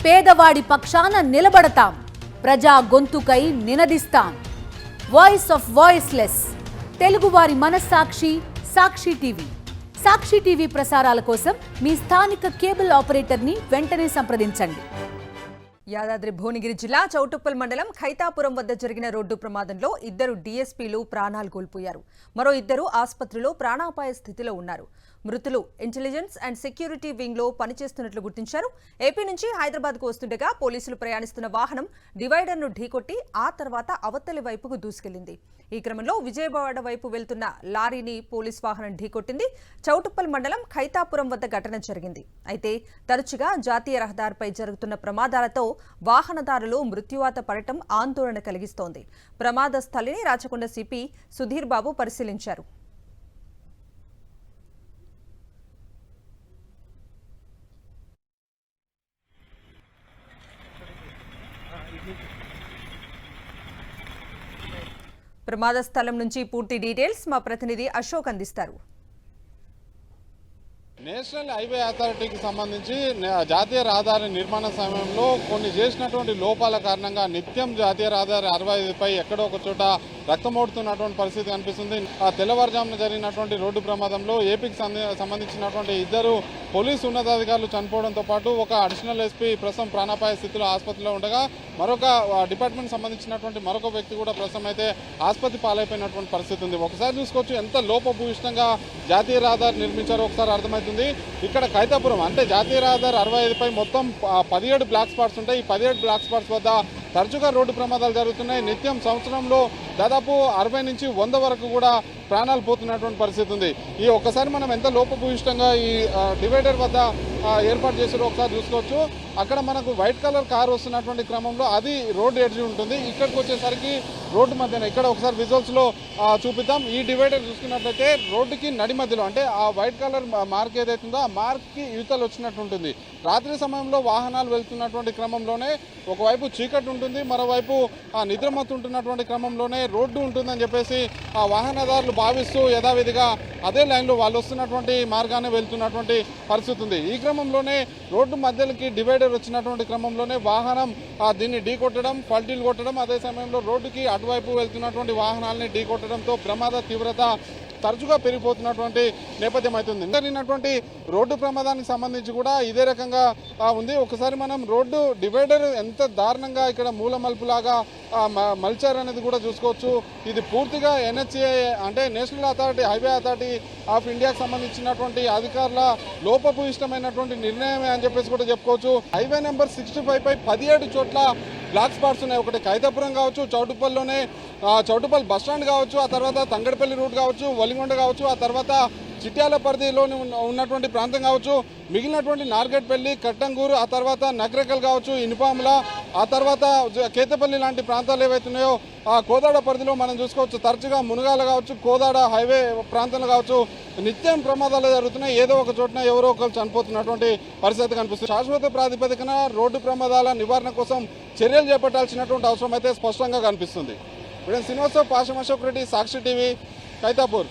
పేదవాడి పక్షాన నిలబడతాం, ప్రజా గొంతుకై నినదిస్తాం. వాయిస్ ఆఫ్ వాయిస్లెస్, తెలుగువారి మనస్సాక్షి సాక్షి టీవీ. సాక్షి టీవీ ప్రసారాల కోసం మీ స్థానిక కేబుల్ ఆపరేటర్ని వెంటనే సంప్రదించండి. యాదాద్రి భువనగిరి జిల్లా చౌటుప్పల్ మండలం ఖైతాపురం వద్ద జరిగిన రోడ్డు ప్రమాదంలో 2 డీఎస్పీలు ప్రాణాలు కోల్పోయారు. మరో 2 ఆసుపత్రిలో ప్రాణాపాయ స్థితిలో ఉన్నారు. మృతులు ఇంటెలిజెన్స్ అండ్ సెక్యూరిటీ వింగ్ లో పనిచేస్తున్నట్లు గుర్తించారు. ఏపీ నుంచి హైదరాబాద్కు వస్తుండగా పోలీసులు ప్రయాణిస్తున్న వాహనం డివైడర్ను ఢీకొట్టి ఆ తర్వాత అవతలి వైపుకు దూసుకెళ్లింది. ఈ క్రమంలో విజయవాడ వైపు వెళ్తున్న లారీని పోలీస్ వాహనం ఢీకొట్టింది. చౌటుప్పల్ మండలం ఖైతాపురం వద్ద ఘటన జరిగింది. అయితే తరచుగా జాతీయ రహదారిపై జరుగుతున్న ప్రమాదాలతో వాహనదారులు మృత్యువాత పడటం ఆందోళన కలిగిస్తోంది. ప్రమాద స్థలిని రాచకొండ సిపి సుధీర్ బాబు పరిశీలించారు. ప్రమాద స్థలం నుంచి పూర్తి డీటెయిల్స్ మా ప్రతినిధి అశోక్ అందిస్తారు. నేషనల్ హైవే అథారిటీకి సంబంధించి జాతీయ రహదారి నిర్మాణ సమయంలో కొన్ని చేసినటువంటి లోపాల కారణంగా నిత్యం జాతీయ రహదారి 65పై ఎక్కడో ఒక చోట రక్తమోడుతున్నటువంటి పరిస్థితి కనిపిస్తుంది. తెల్లవారుజామున జరిగినటువంటి రోడ్డు ప్రమాదంలో ఏపీకి సంబంధించినటువంటి 2 పోలీసు ఉన్నతాధికారులు చనిపోవడంతో పాటు ఒక అడిషనల్ ఎస్పీ ప్రస్తుతం ప్రాణాపాయ స్థితిలో ఆసుపత్రిలో ఉండగా మరొక డిపార్ట్మెంట్ సంబంధించినటువంటి మరొక వ్యక్తి కూడా ప్రస్తుతం అయితే ఆసుపత్రి పాలైపోయినటువంటి పరిస్థితి ఉంది. ఒకసారి చూసుకోవచ్చు ఎంత లోపభూయిష్టంగా జాతీయ రహదారి నిర్మించారో ఒకసారి అర్థమవుతుంది. ఇక్కడ ఖైతాపురం అంటే జాతీయ రహదారి 65పై మొత్తం 17 బ్లాక్ స్పాట్స్ ఉంటాయి. ఈ 17 బ్లాక్ స్పాట్స్ వద్ద తరచుగా రోడ్డు ప్రమాదాలు జరుగుతున్నాయి. నిత్యం సంవత్సరంలో దాదాపు 60 నుంచి 100 వరకు కూడా ప్రాణాలు పోతున్నటువంటి పరిస్థితి ఉంది. ఈ ఒక్కసారి మనం ఎంత లోపభూయిష్టంగా ఈ డివైడర్ వద్ద ఏర్పాటు చేసారో ఒకసారి చూసుకోవచ్చు. అక్కడ మనకు వైట్ కలర్ కార్ వస్తున్నటువంటి క్రమంలో అది రోడ్డు ఎడ్జ్ ఉంటుంది. ఇక్కడికి వచ్చేసరికి రోడ్డు మధ్యన ఇక్కడ ఒకసారి విజువల్స్లో చూపిద్దాం. ఈ డివైడర్ చూసుకున్నట్లయితే రోడ్డుకి నడి మధ్యలో అంటే ఆ వైట్ కలర్ మార్క్ ఏదైతుందో ఆ మార్క్కి యువతలు వచ్చినట్టు ఉంటుంది. రాత్రి సమయంలో వాహనాలు వెళ్తున్నటువంటి క్రమంలోనే ఒకవైపు చీకటి ఉంటుంది, మరోవైపు నిద్రమత్తుంటున్నటువంటి క్రమంలోనే రోడ్డు ఉంటుందని చెప్పేసి ఆ వాహనదారులు భావిస్తూ యథావిధిగా అదే లైన్లో వాళ్ళు వస్తున్నటువంటి మార్గాన్ని వెళ్తున్నటువంటి పరిస్థితి ఉంది. ఈ క్రమంలోనే రోడ్డు మధ్యలోకి డివైడర్ వచ్చినటువంటి క్రమంలోనే వాహనం దీన్ని ఢీకొట్టడం, పల్టీలు కొట్టడం, అదే సమయంలో రోడ్డుకి అటువైపు వెళ్తున్నటువంటి వాహనాలని ఢీకొట్టడంతో ప్రమాద తీవ్రత తరచుగా పెరిగిపోతున్నటువంటి నేపథ్యం అవుతుంది. జరిగినటువంటి రోడ్డు ప్రమాదానికి సంబంధించి కూడా ఇదే రకంగా ఉంది. ఒకసారి మనం రోడ్డు డివైడర్ ఎంత దారుణంగా ఇక్కడ మూల మలుపులాగా మలిచారనేది కూడా చూసుకోవచ్చు. ఇది పూర్తిగా NHA అంటే national authority highway authority of ఇండియాకి సంబంధించినటువంటి అధికారుల లోపభూయిష్టమైనటువంటి నిర్ణయమే అని చెప్పేసి కూడా చెప్పుకోవచ్చు. హైవే నెంబర్ 65పై 17 చోట్ల బ్లాక్ స్పాట్స్ ఉన్నాయి. ఒకటి ఖైతాపురం కావచ్చు, చౌటుప్పల్లోనే చౌటుప్పల్ బస్టాండ్ కావచ్చు, ఆ తర్వాత తంగడపల్లి రూట్ కావచ్చు, వలిగొండ కావచ్చు, ఆ తర్వాత చిట్యాల పరిధిలోని ఉన్నటువంటి ప్రాంతం కావచ్చు, మిగిలినటువంటి నార్గట్పల్లి, కట్టంగూరు, ఆ తర్వాత నగరకల్ కావచ్చు, ఇనుపాముల, ఆ తర్వాత కేతపల్లి లాంటి ప్రాంతాలు ఏవైతున్నాయో ఆ కోదాడ పరిధిలో మనం చూసుకోవచ్చు. తరచుగా మునగాల కావచ్చు, కోదాడ హైవే ప్రాంతంలో కావచ్చు నిత్యం ప్రమాదాలు జరుగుతున్నాయి. ఏదో ఒక చోటన ఎవరో ఒకరు చనిపోతున్నటువంటి పరిస్థితి కనిపిస్తుంది. శాశ్వత ప్రాతిపదికన రోడ్డు ప్రమాదాల నివారణ కోసం చర్యలు చేపట్టాల్సినటువంటి అవసరం అయితే స్పష్టంగా కనిపిస్తుంది. శ్రీనివాసరావు, పాషం అశోక్ రెడ్డి, సాక్షి టీవీ, ఖైతాపూర్.